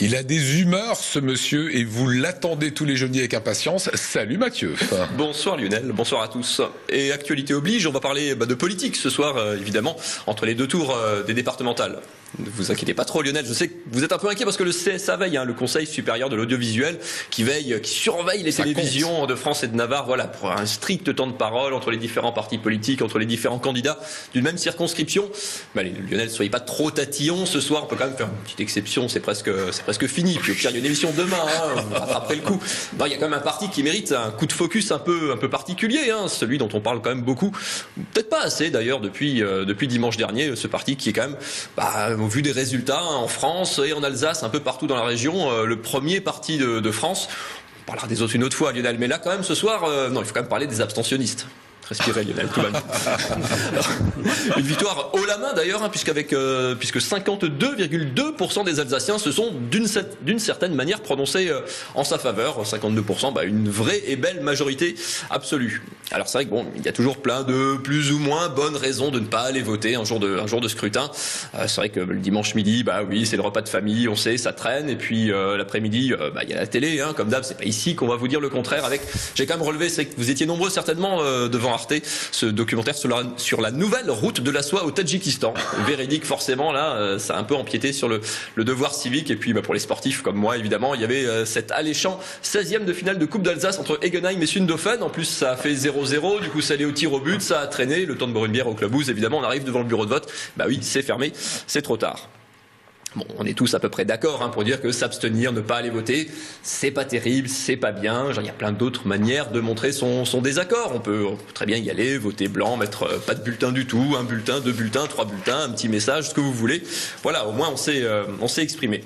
Il a des humeurs, ce monsieur, et vous l'attendez tous les jeudis avec impatience. Salut Mathieu. Bonsoir Lionel, bonsoir à tous. Et actualité oblige, on va parler de politique ce soir, évidemment, entre les deux tours des départementales. Ne vous inquiétez pas trop Lionel, je sais que vous êtes un peu inquiet parce que le CSA veille, le Conseil supérieur de l'audiovisuel, qui surveille les télévisions de France et de Navarre, voilà, pour un strict temps de parole entre les différents partis politiques, entre les différents candidats d'une même circonscription. Mais allez, Lionel, soyez pas trop tatillon, ce soir on peut quand même faire une petite exception, c'est presque fini. Puis au pire, il y a une émission demain, vous rattraperez le coup. Non, il y a quand même un parti qui mérite un coup de focus un peu particulier, celui dont on parle quand même beaucoup, peut-être pas assez d'ailleurs depuis dimanche dernier, ce parti qui est quand même, au vu des résultats en France et en Alsace, un peu partout dans la région, le premier parti de France. On parlera des autres une autre fois, Lionel, mais là quand même ce soir, non, il faut quand même parler des abstentionnistes. Respirez Lionel, tout va bien. Une victoire haut la main d'ailleurs, puisque 52,2% des Alsaciens se sont d'une certaine manière prononcés en sa faveur. 52%, une vraie et belle majorité absolue. Alors c'est vrai que il y a toujours plein de plus ou moins bonnes raisons de ne pas aller voter un jour de scrutin. C'est vrai que le dimanche midi, oui, c'est le repas de famille, on sait, ça traîne. Et puis l'après-midi, il y a la télé, comme d'hab. C'est pas ici qu'on va vous dire le contraire. J'ai quand même relevé, c'est que vous étiez nombreux certainement devant Arte, ce documentaire sur la nouvelle route de la soie au Tadjikistan. Véridique forcément, là, ça a un peu empiété sur le devoir civique. Et puis pour les sportifs comme moi, évidemment, il y avait cet alléchant 16e de finale de Coupe d'Alsace entre Egenheim et Sundofen. En plus, ça a fait 0-0, du coup ça allait au tir au but, ça a traîné, le temps de boire une bière au clubhouse, évidemment, on arrive devant le bureau de vote, oui, c'est fermé, c'est trop tard. Bon, on est tous à peu près d'accord pour dire que s'abstenir, ne pas aller voter, c'est pas terrible, c'est pas bien. Il y a plein d'autres manières de montrer son désaccord. On peut très bien y aller, voter blanc, mettre pas de bulletin du tout, un bulletin, deux bulletins, trois bulletins, un petit message, ce que vous voulez. Voilà, au moins on s'est exprimé.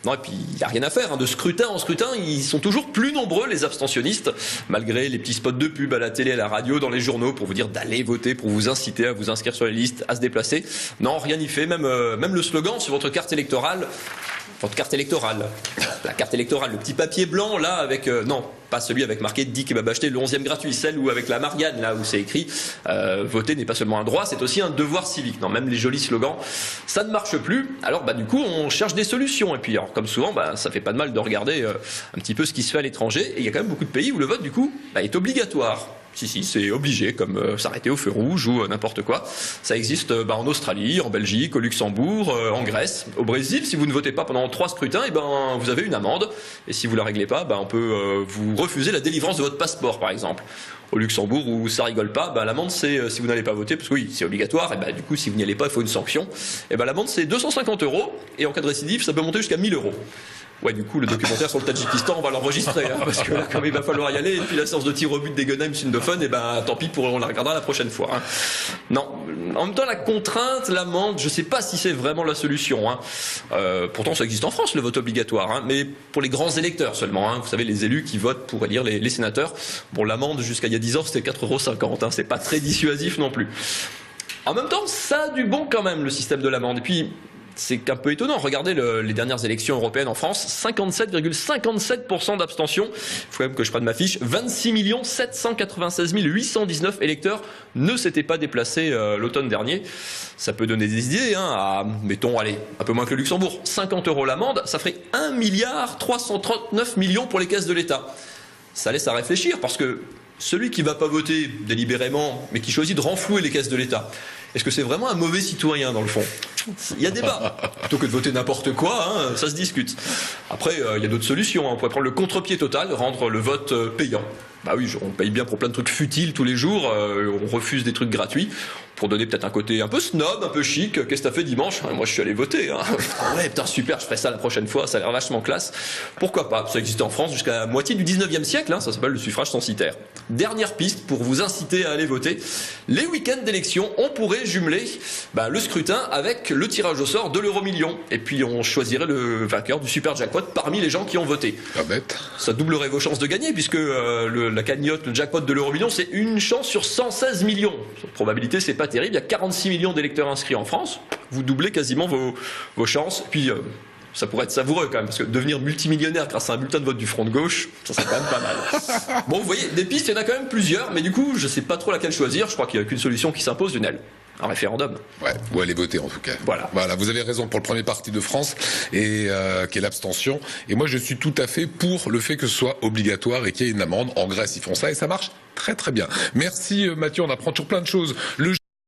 Non, et puis il n'y a rien à faire, de scrutin en scrutin, ils sont toujours plus nombreux les abstentionnistes, malgré les petits spots de pub à la télé, à la radio, dans les journaux, pour vous dire d'aller voter, pour vous inciter à vous inscrire sur les listes, à se déplacer. Non, rien n'y fait, même le slogan sur votre carte électorale, la carte électorale, le petit papier blanc là avec non, pas celui avec marqué Dick kebab acheté le 11e gratuit, celle où avec la Marianne là où c'est écrit voter n'est pas seulement un droit, c'est aussi un devoir civique. Non, même les jolis slogans, ça ne marche plus. Alors du coup, on cherche des solutions et puis alors comme souvent, ça fait pas de mal de regarder un petit peu ce qui se fait à l'étranger et il y a quand même beaucoup de pays où le vote du coup est obligatoire. Si, c'est obligé, comme s'arrêter au feu rouge ou n'importe quoi. Ça existe en Australie, en Belgique, au Luxembourg, en Grèce. Au Brésil, si vous ne votez pas pendant 3 scrutins, vous avez une amende. Et si vous la réglez pas, on peut vous refuser la délivrance de votre passeport, par exemple. Au Luxembourg, où ça rigole pas, l'amende c'est, si vous n'allez pas voter, parce que oui, c'est obligatoire, et du coup, si vous n'y allez pas, il faut une sanction. Et l'amende c'est 250 €, et en cas de récidive, ça peut monter jusqu'à 1 000 €. Ouais, du coup, le documentaire sur le Tadjikistan, on va l'enregistrer, parce que là, comme il va falloir y aller, et puis la séance de tir au but d'Egenheim Sundofen, tant pis, on la regardera la prochaine fois. Non, en même temps, la contrainte, l'amende, je sais pas si c'est vraiment la solution. Pourtant, ça existe en France, le vote obligatoire, mais pour les grands électeurs seulement. Vous savez, les élus qui votent pour élire les sénateurs. Bon, l'amende, jusqu'à il y a 10 ans, c'était 4,50 €, c'est pas très dissuasif non plus. En même temps, ça a du bon quand même, le système de l'amende. Et puis, c'est un peu étonnant. Regardez les dernières élections européennes en France, 57,57% d'abstention. Il faut quand même que je prenne ma fiche. 26 796 819 électeurs ne s'étaient pas déplacés l'automne dernier. Ça peut donner des idées, mettons, allez, un peu moins que le Luxembourg. 50 € l'amende, ça ferait 1,339 milliard pour les caisses de l'État. Ça laisse à réfléchir parce que celui qui ne va pas voter délibérément, mais qui choisit de renflouer les caisses de l'État, est-ce que c'est vraiment un mauvais citoyen dans le fond? Il y a débat. Plutôt que de voter n'importe quoi, ça se discute. Après, il y a d'autres solutions. On pourrait prendre le contre-pied total, rendre le vote payant. Oui, on paye bien pour plein de trucs futiles tous les jours, on refuse des trucs gratuits. Pour donner peut-être un côté un peu snob, un peu chic. Qu'est-ce que t'as fait dimanche? Moi, je suis allé voter. Ouais, putain, super, je ferai ça la prochaine fois, ça a l'air vachement classe. Pourquoi pas? Ça existait en France jusqu'à la moitié du 19e siècle, ça s'appelle le suffrage censitaire. Dernière piste pour vous inciter à aller voter. Les week-ends d'élection, on pourrait jumeler le scrutin avec le tirage au sort de l'euro-million. Et puis, on choisirait le vainqueur du super jackpot parmi les gens qui ont voté. Pas bête. Ça doublerait vos chances de gagner, puisque la cagnotte, le jackpot de l'euro-million, c'est une chance sur 116 millions. La probabilité, c'est pas terrible. Il y a 46 millions d'électeurs inscrits en France. Vous doublez quasiment vos chances. Puis, ça pourrait être savoureux quand même, parce que devenir multimillionnaire grâce à un bulletin de vote du Front de gauche, ça serait quand même pas mal. Bon, vous voyez, des pistes, il y en a quand même plusieurs, mais du coup, je sais pas trop laquelle choisir. Je crois qu'il n'y a qu'une solution qui s'impose, Lionel. un référendum. Ouais, ou aller voter en tout cas. Voilà. Voilà, vous avez raison pour le premier parti de France et qui est l'abstention. Et moi, je suis tout à fait pour le fait que ce soit obligatoire et qu'il y ait une amende. En Grèce, ils font ça et ça marche très très bien. Merci Mathieu, on apprend toujours plein de choses.